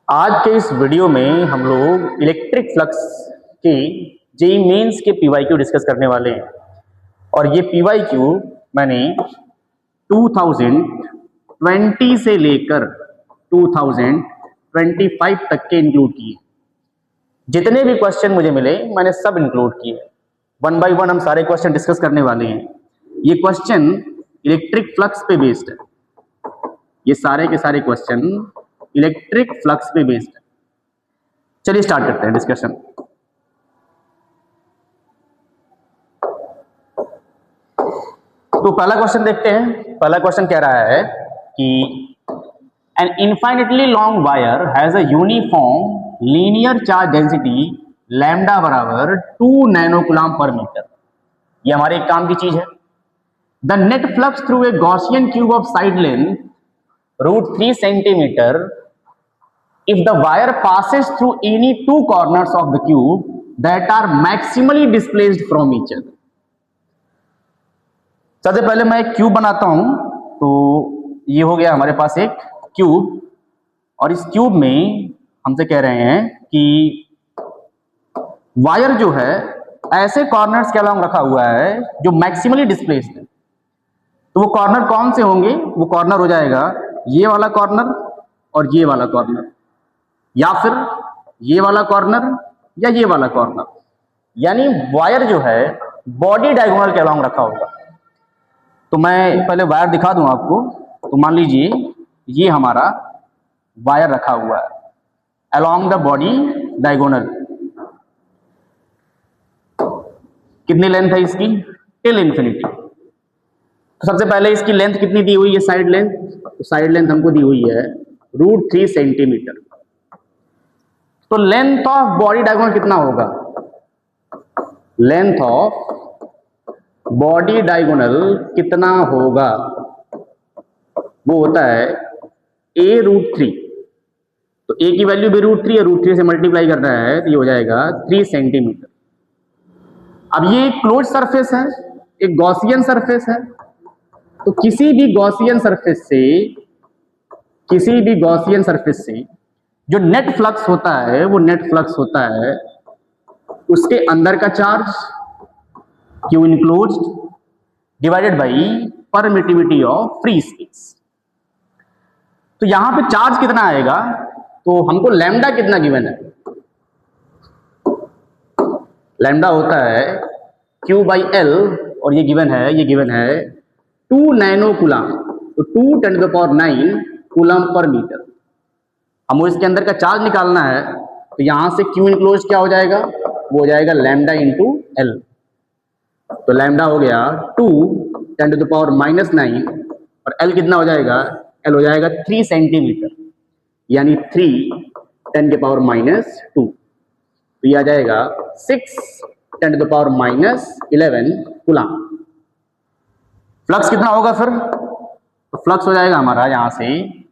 आज के इस वीडियो में हम लोग इलेक्ट्रिक फ्लक्स के जेईई मेंस के पीवाईक्यू डिस्कस करने वाले हैं। और ये पीवाईक्यू मैंने 2020 से लेकर 2025 तक के इंक्लूड किए। जितने भी क्वेश्चन मुझे मिले मैंने सब इंक्लूड किए। वन बाय वन हम सारे क्वेश्चन डिस्कस करने वाले हैं। ये क्वेश्चन इलेक्ट्रिक फ्लक्स पे बेस्ड है। ये सारे के सारे क्वेश्चन इलेक्ट्रिक फ्लक्स पे बेस्ड है। चलिए स्टार्ट करते हैं डिस्कशन। तो पहला क्वेश्चन देखते हैं। पहला क्वेश्चन कह रहा है कि an infinitely long wire has a uniform linear charge density lambda बराबर 2 नैनो कूलम पर मीटर। ये हमारे एक काम की चीज है। The net flux through a Gaussian cube of side length √3 centimetre if the wire passes through any two corners of the cube that are maximally displaced from each other। सबसे पहले मैं एक क्यूब बनाता हूं। तो ये हो गया हमारे पास एक क्यूब, और इस क्यूब में हमसे कह रहे हैं कि वायर जो है ऐसे कॉर्नर्स के अलॉन्ग रखा हुआ है जो मैक्सिमली डिस्प्लेस्ड है। तो वो कॉर्नर कौन से होंगे? वो कॉर्नर हो जाएगा ये वाला कॉर्नर और ये वाला कॉर्नर, या फिर ये वाला कॉर्नर या ये वाला कॉर्नर। यानी वायर जो है बॉडी डायगोनल के अलॉन्ग रखा होगा। तो मैं पहले वायर दिखा दूं आपको। तो मान लीजिए ये हमारा वायर रखा हुआ है अलॉन्ग द बॉडी डायगोनल। कितनी लेंथ है इसकी? Till infinity. तो सबसे पहले इसकी लेंथ कितनी दी हुई है? Side length. तो साइड लेंथ हमको दी हुई है √3 सेंटीमीटर। तो लेंथ ऑफ बॉडी डायगोनल कितना होगा? लेंथ ऑफ बॉडी डायगोनल कितना होगा? वो होता है a√3। तो a की वैल्यू भी √3 है, √3 से मल्टीप्लाई कर रहा है तो ये हो जाएगा 3 सेंटीमीटर। अब ये एक क्लोज सरफेस है, एक गॉसियन सरफेस है। तो किसी भी गॉसियन सरफेस से जो नेट फ्लक्स होता है वो नेट फ्लक्स होता है उसके अंदर का charge Q enclosed divided by permittivity of free space. तो यहां पे चार्ज कितना आएगा? तो हमको लैम्डा कितना गिवन है? लैम्डा होता है Q/L, और ये गिवन है 2 नैनो कूलम। तो 2 × 10⁹ कूलम पर मीटर। हमको इसके अंदर का चार्ज निकालना है। तो यहां से Q इनक्लोज क्या हो जाएगा? वो हो जाएगा लैम्डा × L। तो लैम्डा हो गया 2 × 10⁻⁹, और L कितना हो जाएगा? L हो जाएगा 3 सेंटीमीटर, यानी 3 × 10⁻²। तो ये आ जाएगा 6 × 10⁻11 कूलम। फ्लक्स कितना होगा फिर? तो फ्लक्स हो जाएगा हमारा यहां से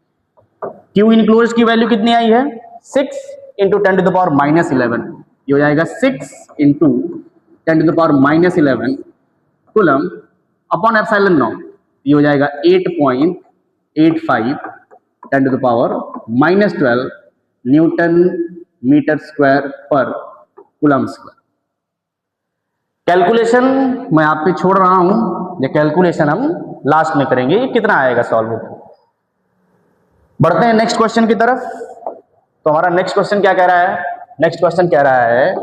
Q इनक्लोज की वैल्यू कितनी आई है? 6 × 10⁻11। ये हो जाएगा 6 × 10⁻11 कूलम अपॉन ε0। ये हो जाएगा 8.85 × 10⁻12 न्यूटन मीटर स्क्वायर पर कूलम स्क्वायर। कैलकुलेशन मैं आप पे छोड़ रहा हूं, ये कैलकुलेशन हम लास्ट में करेंगे। ये कितना आएगा सॉल्व होकर। बढ़ते हैं नेक्स्ट क्वेश्चन की तरफ। तो हमारा नेक्स्ट क्वेश्चन क्या कह रहा है? नेक्स्ट क्वेश्चन कह रहा है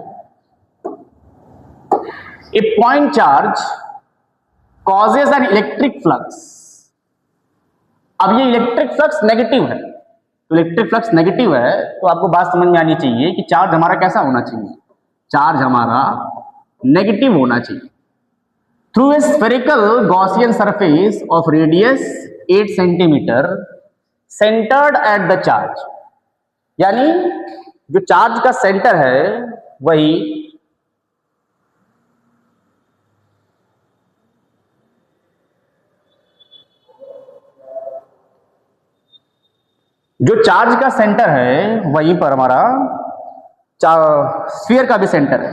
a point charge causes an electric flux. अब ये इलेक्ट्रिक फ्लक्स नेगेटिव है। तो इलेक्ट्रिक फ्लक्स नेगेटिव है तो आपको बात समझ में आनी चाहिए कि चार्ज हमारा कैसा होना चाहिए? चार्ज हमारा नेगेटिव होना चाहिए। Through a spherical Gaussian surface of radius 8 centimetre centred at the charge. यानी जो चार्ज का सेंटर है वही वहीं पर हमारा स्फीयर का भी सेंटर है।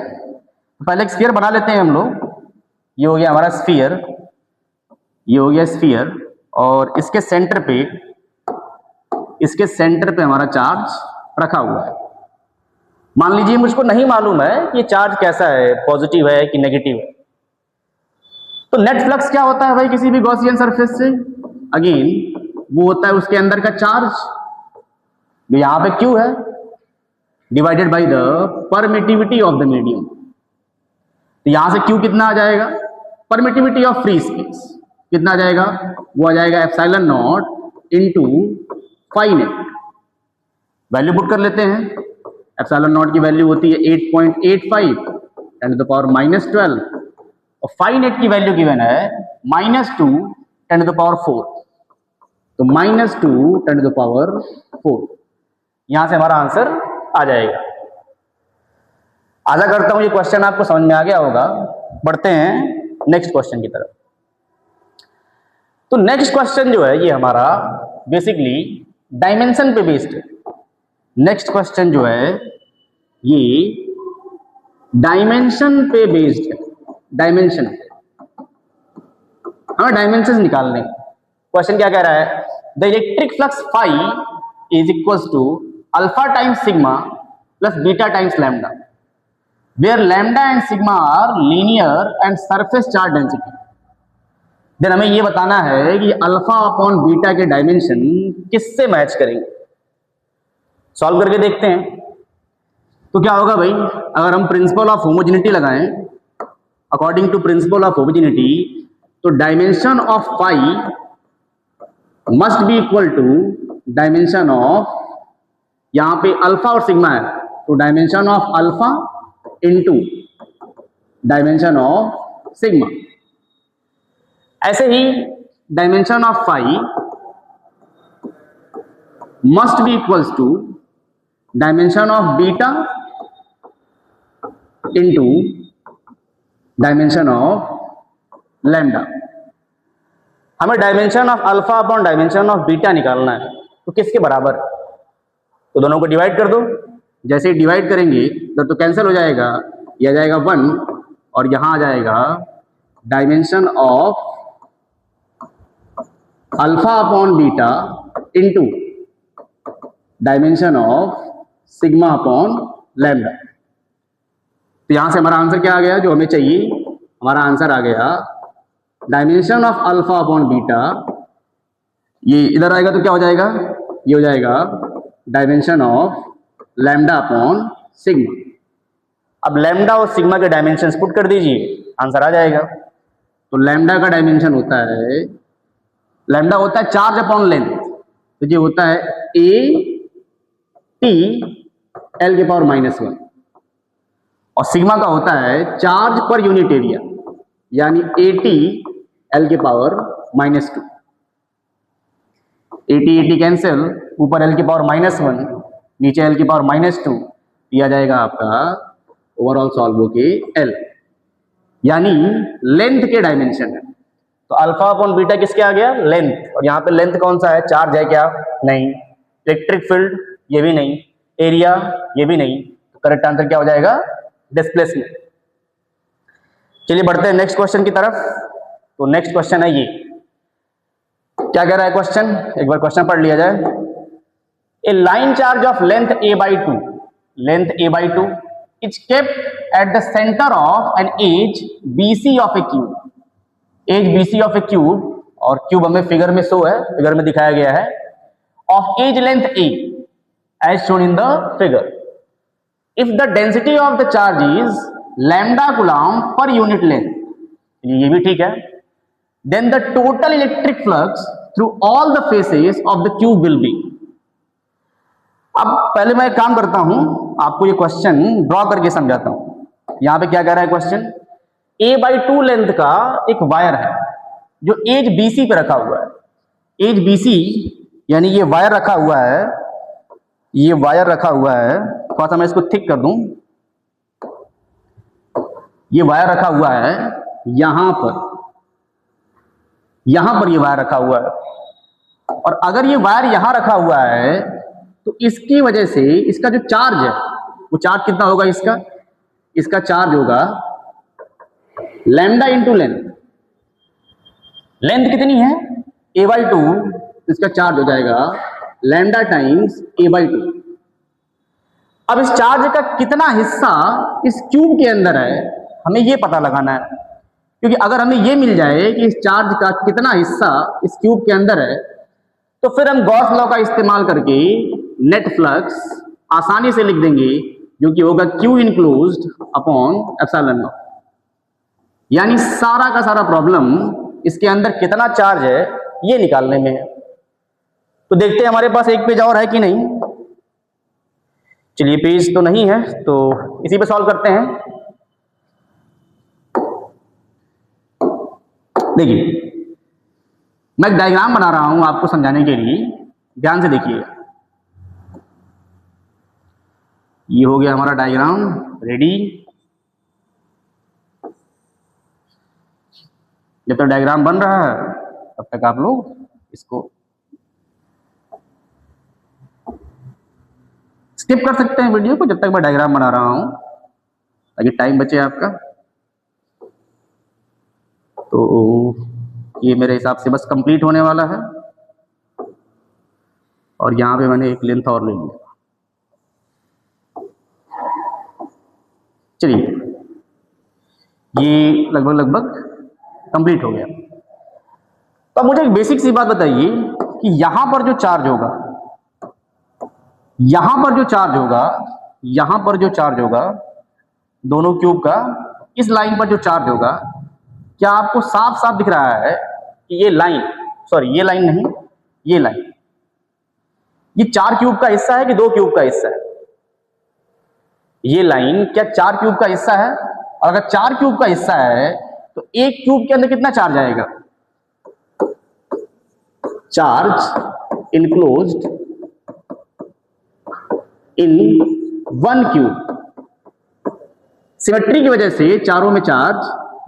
पहले एक स्फीयर बना लेते हैं हम लोग। ये हो गया हमारा स्फीयर, ये हो गया स्फीयर, और इसके सेंटर पे हमारा चार्ज रखा हुआ है। मान लीजिए मुझको नहीं मालूम है कि ये चार्ज कैसा है, पॉजिटिव है कि नेगेटिव है, तो नेट फ्लक्स क्या होता है भाई किसी भी गॉसियन सरफेस से? अगेन वो होता है उसके अंदर का चार्ज, जो यहां पे Q है, divided by the permittivity of the medium. तो यहां से Q कितना आ जाएगा? परमिटिविटी ऑफ फ्री स्पेस कितना आ जाएगा? वो आ जाएगा epsilon naught into phi net. Value put कर लेते हैं। एप्सिलॉन नॉट की वैल्यू होती है 8.85 10 टू द पावर -12 और फाई नेट की वैल्यू गिवन है -2 10 टू द पावर 4। तो -2 10 टू द पावर 4, यहां से हमारा आंसर आ जाएगा। आशा करता हूं ये क्वेश्चन आपको समझ में आ गया होगा। बढ़ते हैं नेक्स्ट क्वेश्चन की तरफ। तो नेक्स्ट क्वेश्चन जो है ये हमारा बेसिकली डायमेंशन पे बेस्ड है। नेक्स्ट क्वेश्चन जो है ये डायमेंशन पे बेस्ड है। डायमेंशन, हमें डायमेंशन निकालने। क्वेश्चन क्या कह रहा है? The electric flux phi is equals to alpha times sigma plus beta times lambda, where lambda and sigma are linear and surface charge density. Then हमें ये बताना है कि अल्फा अपॉन बीटा के डायमेंशन किससे मैच करेंगे। सॉल्व करके देखते हैं। तो क्या होगा भाई, अगर हम प्रिंसिपल ऑफ होमोजेनिटी लगाएं, according to principle of homogeneity, तो dimension of phi must be equal to dimension of, यहां पे अल्फा और सिग्मा है, तो dimension of alpha into dimension of sigma. ऐसे ही dimension of phi must be equals to dimension of beta into dimension of lambda. हमें dimension of alpha upon dimension of beta निकालना है, तो किसके बराबर? तो दोनों को डिवाइड कर दो। जैसे ही डिवाइड करेंगे तो कैंसिल हो जाएगा, यह आ जाएगा 1 और यहां आ जाएगा dimension of alpha upon beta into dimension of sigma upon lambda. तो यहां से हमारा आंसर क्या आ गया जो हमें चाहिए? हमारा आंसर आ गया dimension of alpha upon beta, ये इधर आएगा तो क्या हो जाएगा? ये हो जाएगा dimension of lambda upon sigma. अब लैम्डा और सिग्मा के डायमेंशंस पुट कर दीजिए, आंसर आ जाएगा। तो लैम्डा का डायमेंशन होता है, लैम्डा होता है चार्ज अपॉन लेंथ, तो ये होता है a t l के पावर -1, और सिग्मा का होता है चार्ज पर यूनिट एरिया, यानी at l के पावर -2। at कैंसिल, ऊपर l के पावर -1, नीचे l के पावर -2, दिया जाएगा आपका ओवरऑल सॉल्व होके l, यानी लेंथ के डायमेंशन है। तो अल्फा अपॉन बीटा किसके आ गया? लेंथ। और यहाँ पे लेंथ कौन सा है? चार्ज है क्या? नहीं। इलेक्ट्रिक फील्ड ये भी नहीं, एरिया ये भी नहीं, तो करेक्ट आंसर क्या हो जाएगा? डिस्प्लेसमेंट। चलिए बढ़ते हैं नेक्स्ट क्वेश्चन की तरफ। तो नेक्स्ट क्वेश्चन है ये, क्या कह रहा है क्वेश्चन? एक बार क्वेश्चन पढ़ लिया जाए। A line charge of length a/2, length a/2 is kept at the centre of an edge BC of a cube. Edge BC of a cube, और क्यूब हमें फिगर में शो है, फिगर में दिखाया गया है, of edge length a as shown in the figure. If the density of the charge is lambda coulomb per unit length, ये भी ठीक है, then the total electric flux through all the faces of the cube will be. अब पहले मैं एक काम करता हूं, आपको ये क्वेश्चन ड्रॉ करके समझाता हूं। यहां पे क्या कह रहा है क्वेश्चन? a/2 लेंथ का एक वायर है जो एज BC पे रखा हुआ है। एज BC यानी ये वायर रखा हुआ है, ये वायर रखा हुआ है, थोड़ा सा मैं इसको थिक कर दूं। ये वायर रखा हुआ है यहां पर ये वायर रखा हुआ है, और अगर ये वायर यहां रखा हुआ है तो इसकी वजह से इसका जो चार्ज है, वो चार्ज कितना होगा? इसका चार्ज होगा लैम्डा इंटू लेंथ। लेंथ कितनी है? a/2, इसका चार्ज हो जाएगा लैम्डा टाइम्स a/2। अब इस चार्ज का कितना हिस्सा इस क्यूब के अंदर है हमें ये पता लगाना है, क्योंकि अगर हमें ये मिल जाए कि इस चार्ज का कितना हिस्सा इस क्यूब के अंदर है तो फिर हम गॉस लॉ का इस्तेमाल करके नेट फ्लक्स आसानी से लिख देंगे, जो कि होगा Q enclosed upon epsilon not. यानी सारा का सारा प्रॉब्लम इसके अंदर कितना चार्ज है ये निकालने में है। तो देखते हैं हमारे पास एक पेज और है कि नहीं। चलिए पेज तो नहीं है तो इसी पे सॉल्व करते हैं। देखिए मैं एक डायग्राम बना रहा हूं आपको समझाने के लिए, ध्यान से देखिएगा। ये हो गया हमारा डायग्राम रेडी। जब तक डायग्राम बन रहा है तब तक आप लोग इसको स्किप कर सकते हैं वीडियो को, जब तक मैं डायग्राम बना रहा हूं ताकि टाइम बचे आपका। तो ये मेरे हिसाब से बस कंप्लीट होने वाला है और यहां पे मैंने एक लेंथ और ले लिया। चलिए ये लगभग कंप्लीट हो गया। तो मुझे एक बेसिक सी बात बताइए कि यहां पर जो चार्ज होगा, यहां पर जो चार्ज होगा, यहां पर जो चार्ज होगा दोनों क्यूब का, इस लाइन पर जो चार्ज होगा, क्या आपको साफ साफ दिख रहा है कि ये लाइन, सॉरी ये लाइन नहीं, ये लाइन, ये 4 क्यूब का हिस्सा है कि 2 क्यूब का हिस्सा है? ये लाइन क्या 4 क्यूब का हिस्सा है? और अगर 4 क्यूब का हिस्सा है तो एक क्यूब के अंदर कितना चार्ज आएगा? चार्ज इनक्लोज्ड इन 1 क्यूब। सिमेट्री की वजह से चारों में चार्ज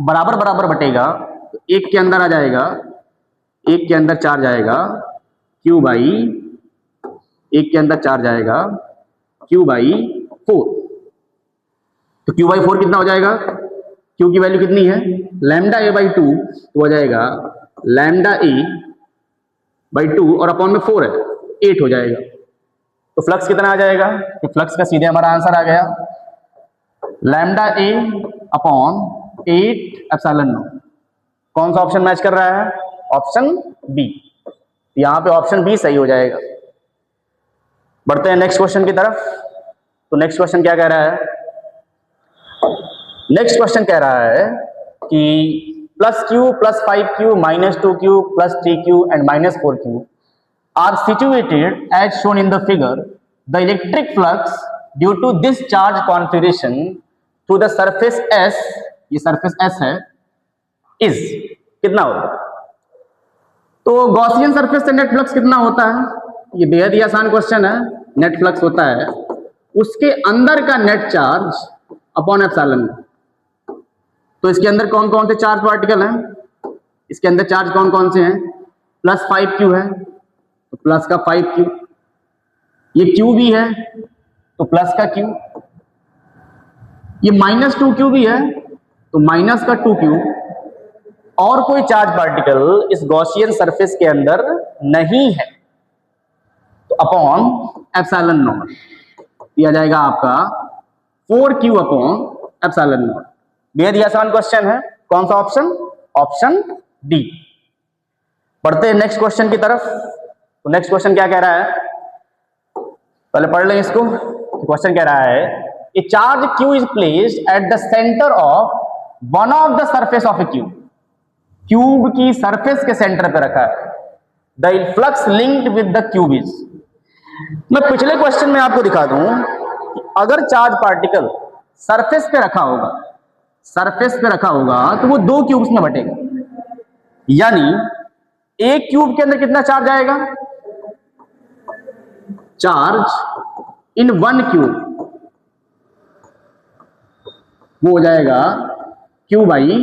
बराबर बराबर बटेगा, तो एक के अंदर आ जाएगा, एक के अंदर चार्ज आएगा Q बाई, एक के अंदर चार्ज आएगा Q बाई 4। तो Q बाई 4 कितना हो जाएगा? Q की वैल्यू कितनी है? लैम्डा A बाई 2, तो हो जाएगा लैम्डा A बाई 2 और अपॉन में 4 है, 8 हो जाएगा। तो फ्लक्स कितना आ जाएगा? तो फ्लक्स का सीधे हमारा आंसर आ गया lambda A upon 8 epsilon naught. कौन सा ऑप्शन मैच कर रहा है? Option B. यहां पे ऑप्शन बी सही हो जाएगा। बढ़ते हैं नेक्स्ट क्वेश्चन की तरफ। तो नेक्स्ट क्वेश्चन क्या कह रहा है? नेक्स्ट क्वेश्चन कह रहा है कि +q + 5q -2q + 3q and -4q are situated as shown in the figure. The electric flux due to this charge configuration through the surface S, ये surface S है, is कितना होगा? तो गॉसियन सरफेस से नेट फ्लक्स कितना होता है? ये बेहद ही आसान क्वेश्चन है। नेट फ्लक्स होता है उसके अंदर का नेट चार्ज अपॉन एप्सिलॉन। तो इसके अंदर कौन कौन से चार्ज पार्टिकल हैं? इसके अंदर चार्ज कौन कौन से हैं? +5q है तो प्लस का 5q, ये q भी है तो प्लस का q, ये -2q भी है तो माइनस का 2q। और कोई चार्ज पार्टिकल इस गॉसियन सरफेस के अंदर नहीं है तो अपॉन एप्सिलॉन नॉट दिया जाएगा आपका 4q अपॉन एप्सिलॉन नॉट। बेहद ही आसान क्वेश्चन है। कौन सा ऑप्शन? Option D. बढ़ते हैं नेक्स्ट क्वेश्चन की तरफ। तो नेक्स्ट क्वेश्चन क्या कह रहा है? पहले पढ़ लें इसको। क्वेश्चन कह रहा है ए charge q is placed at the centre of one of the surface of a cube. Cube की सरफेस के सेंटर पे रखा है। The flux linked with the cube is. मैं पिछले क्वेश्चन में आपको दिखा दूं कि अगर चार्ज पार्टिकल सरफेस पे रखा होगा, सरफेस पे रखा होगा तो वो 2 क्यूब्स में बटेगा। यानी एक क्यूब के अंदर कितना चार्ज आएगा? चार्ज इन 1 क्यूब वो हो जाएगा Q बाई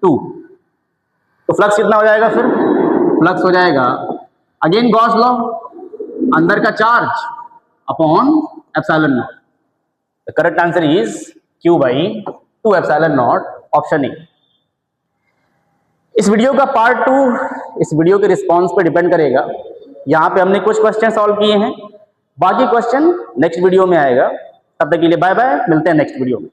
2। तो फ्लक्स कितना हो जाएगा? फिर फ्लक्स हो जाएगा अगेन गॉस लॉ, अंदर का charge upon epsilon not. The correct answer is Q by 2 epsilon not, option A. इस वीडियो का पार्ट 2 इस वीडियो के रिस्पॉन्स पे डिपेंड करेगा। यहाँ पे हमने कुछ क्वेश्चन सॉल्व किए हैं, बाकी क्वेश्चन नेक्स्ट वीडियो में आएगा। तब तक के लिए बाय बाय, मिलते हैं नेक्स्ट वीडियो में।